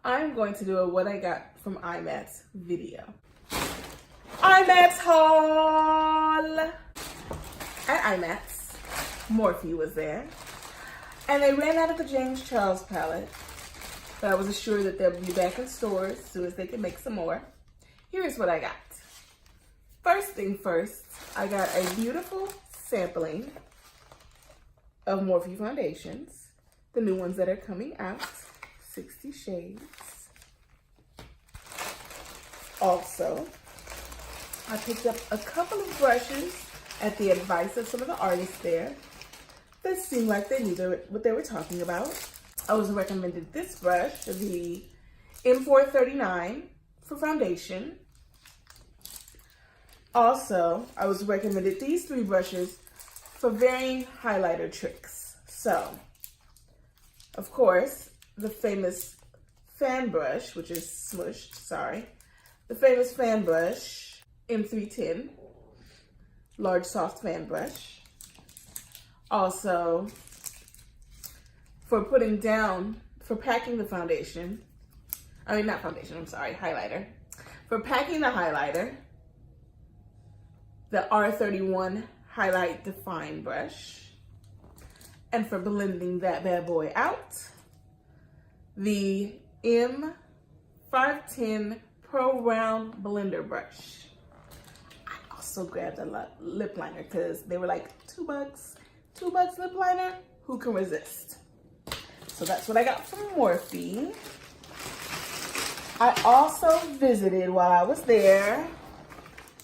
I'm going to do a what I got from IMATS video. IMATS haul! At IMATS, Morphe was there. And they ran out of the James Charles palette, but I was assured that they'll be back in stores as soon as they can make some more. Here's what I got. First thing first, I got a beautiful sampling of Morphe foundations, the new ones that are coming out, 60 shades. Also, I picked up a couple of brushes at the advice of some of the artists there that seemed like they knew what they were talking about. I was recommended this brush, the M439 for foundation. Also, I was recommended these three brushes for varying highlighter tricks. So, of course, the famous fan brush, which is smushed, sorry. The famous fan brush, M310, large soft fan brush. Also, for putting down, for packing the foundation, highlighter. For packing the highlighter, the R31 Highlight Define brush. And for blending that bad boy out, the M510 Pro Round Blender brush. I also grabbed a lip liner because they were like $2. $2 lip liner, who can resist? So that's what I got from Morphe. I also visited while I was there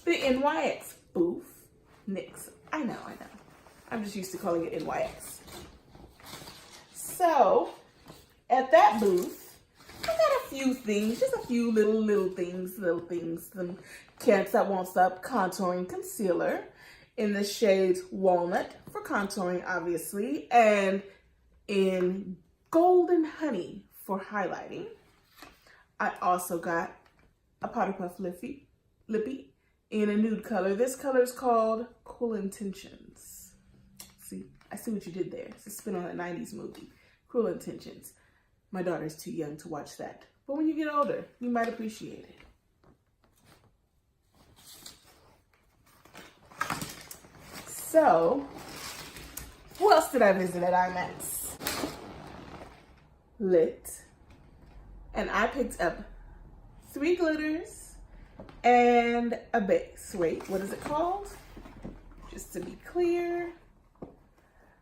the NYX booth. NYX, I know. I'm just used to calling it NYX. So at that booth, I got a few things, just a few little things, some Can't Stop Won't Stop contouring concealer in the shades Walnut for contouring, obviously, and in Golden Honey for highlighting. I also got a Powder Puff Lippy in a nude color. This color is called Cool Intentions. See, I see what you did there. It's a spin on a 90s movie, Cruel Intentions. My daughter's too young to watch that, but when you get older, you might appreciate it. So, who else did I visit at IMATS? Lit. And I picked up 3 glitters and a base. Wait, what is it called? Just to be clear,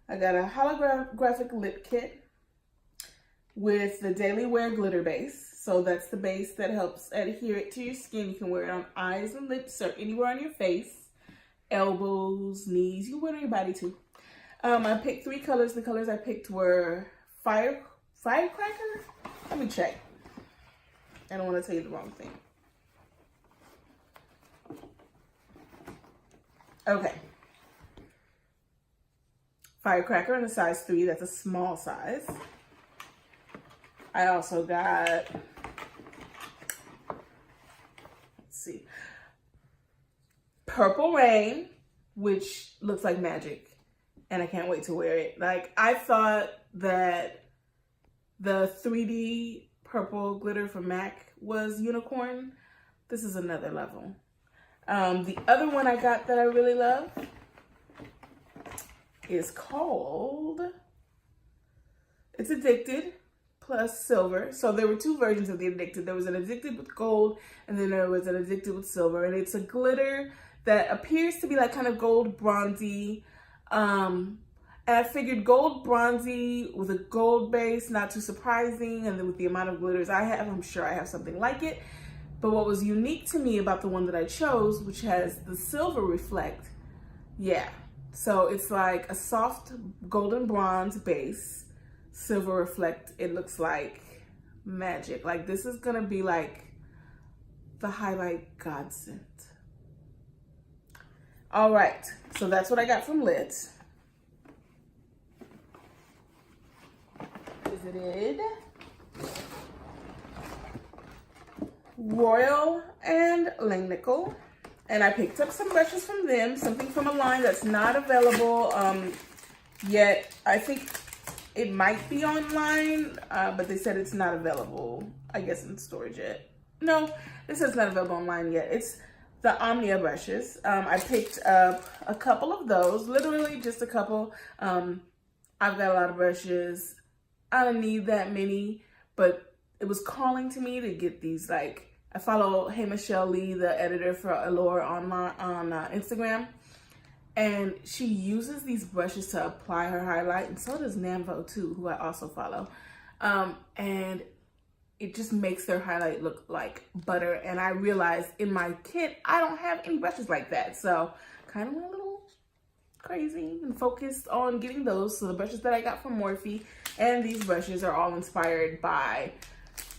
I got a holographic lip kit with the Daily Wear glitter base. So that's the base that helps adhere it to your skin. You can wear it on eyes and lips or anywhere on your face. Elbows, knees, you wear it on your body too. I picked 3 colors. The colors I picked were Firecracker? Let me check. I don't want to tell you the wrong thing. Okay. Firecracker in a size 3, that's a small size. I also got, let's see, Purple Rain, which looks like magic, and I can't wait to wear it. Like, I thought that the 3D purple glitter from MAC was unicorn. This is another level. The other one I got that I really love is called, it's Addicted plus Silver. So there were 2 versions of the Addicted. There was an Addicted with gold, and then there was an Addicted with silver. And it's a glitter that appears to be like kind of gold bronzy. And I figured gold bronzy with a gold base, not too surprising. And then with the amount of glitters I have, I'm sure I have something like it. But what was unique to me about the one that I chose, which has the silver reflect, yeah. So it's like a soft golden bronze base, silver reflect. It looks like magic. Like, this is gonna be like the highlight godsend. All right, so that's what I got from Lit. Visited Royal and Nicole, and I picked up some brushes from them, something from a line that's not available yet. I think It might be online, but they said it's not available, I guess, in storage yet. No, it says it's not available online yet. It's the Omnia brushes. I picked up a couple of those, literally just a couple. I've got a lot of brushes. I don't need that many, but it was calling to me to get these. Like, I follow Hey Michelle Lee, the editor for Allure on Instagram, and she uses these brushes to apply her highlight, and so does Namvo too, who I also follow. And it just makes their highlight look like butter. And I realized in my kit, I don't have any brushes like that. So kind of went a little crazy and focused on getting those. So the brushes that I got from Morphe and these brushes are all inspired by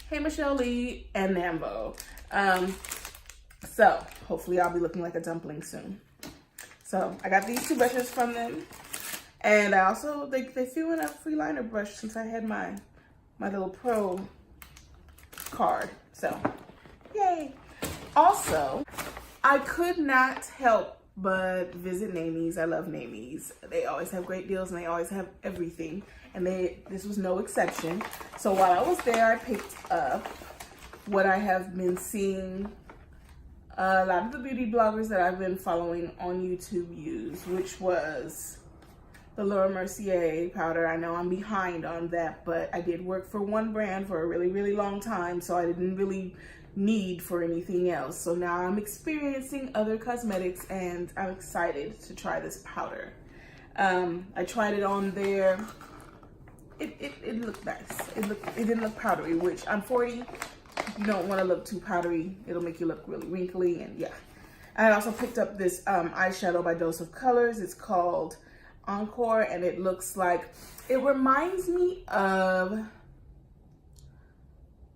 Hey Michelle Lee and Namvo. So hopefully I'll be looking like a dumpling soon. So I got these 2 brushes from them. And I also, they threw in a free liner brush since I had my little pro card. So yay. Also, I could not help but visit Namies. I love Namies. They always have great deals and they always have everything. And this was no exception. So while I was there, I picked up what I have been seeing a lot of the beauty bloggers that I've been following on YouTube use, which was the Laura Mercier powder. I know I'm behind on that, but I did work for one brand for a really, really long time, so I didn't really need for anything else. So now I'm experiencing other cosmetics and I'm excited to try this powder. I tried it on there. It looked nice. It didn't look powdery, which I'm 40. You don't want to look too powdery. It'll make you look really wrinkly, and yeah. I also picked up this eyeshadow by Dose of Colors. It's called Encore, and it looks like, it reminds me of,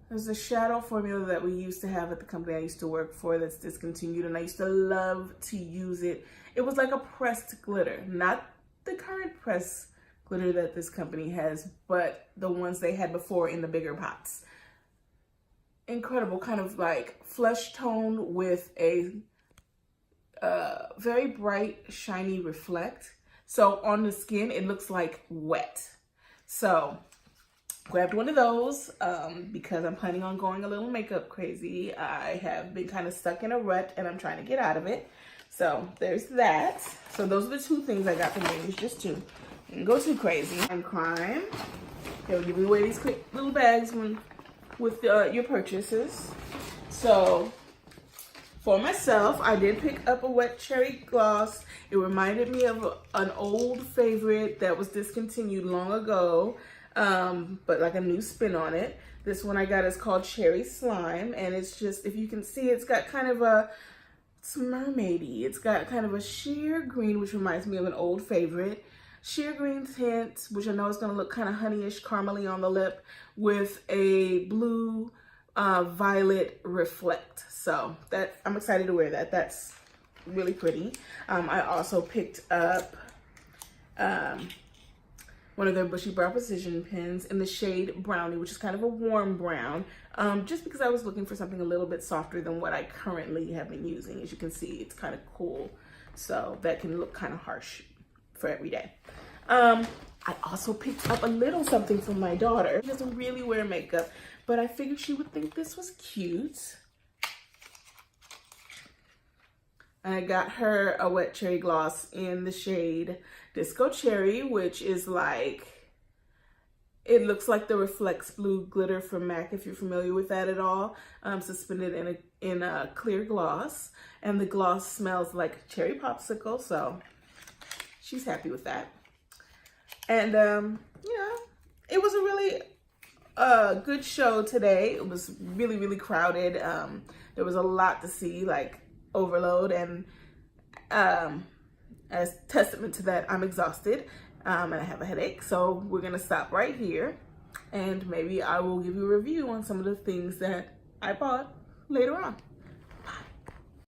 there's a shadow formula that we used to have at the company I used to work for that's discontinued, and I used to love to use it. It was like a pressed glitter, not the current pressed glitter that this company has, but the ones they had before in the bigger pots. Incredible, kind of like flesh tone with a very bright, shiny reflect. So on the skin, it looks like wet. So grabbed one of those because I'm planning on going a little makeup crazy. I have been kind of stuck in a rut and I'm trying to get out of it. So there's that. So those are the 2 things I got from Namies, just 2. Didn't go too crazy. And crime. They'll give away these quick little bags with your purchases. So for myself, I did pick up a wet cherry gloss. It reminded me of an old favorite that was discontinued long ago, but like a new spin on it. This one I got is called Cherry Slime, and it's just, if you can see, it's got kind of it's mermaidy. It's got kind of a sheer green, which reminds me of an old favorite. Sheer green tint, which I know is going to look kind of honeyish, caramely on the lip, with a blue violet reflect. So that, I'm excited to wear that. That's really pretty. I also picked up one of their Bushy Brow Precision pens in the shade Brownie, which is kind of a warm brown, just because I was looking for something a little bit softer than what I currently have been using. As you can see, it's kind of cool, so that can look kind of harsh for every day. I also picked up a little something from my daughter. She doesn't really wear makeup, but I figured she would think this was cute. I got her a wet cherry gloss in the shade Disco Cherry, which is like, it looks like the Reflex Blue glitter from MAC, if you're familiar with that at all, suspended in a clear gloss. And the gloss smells like cherry popsicle, so she's happy with that. And, you know, it was a really good show today. It was really, really crowded. There was a lot to see, like overload, and as testament to that, I'm exhausted and I have a headache. So we're gonna stop right here, and maybe I will give you a review on some of the things that I bought later on.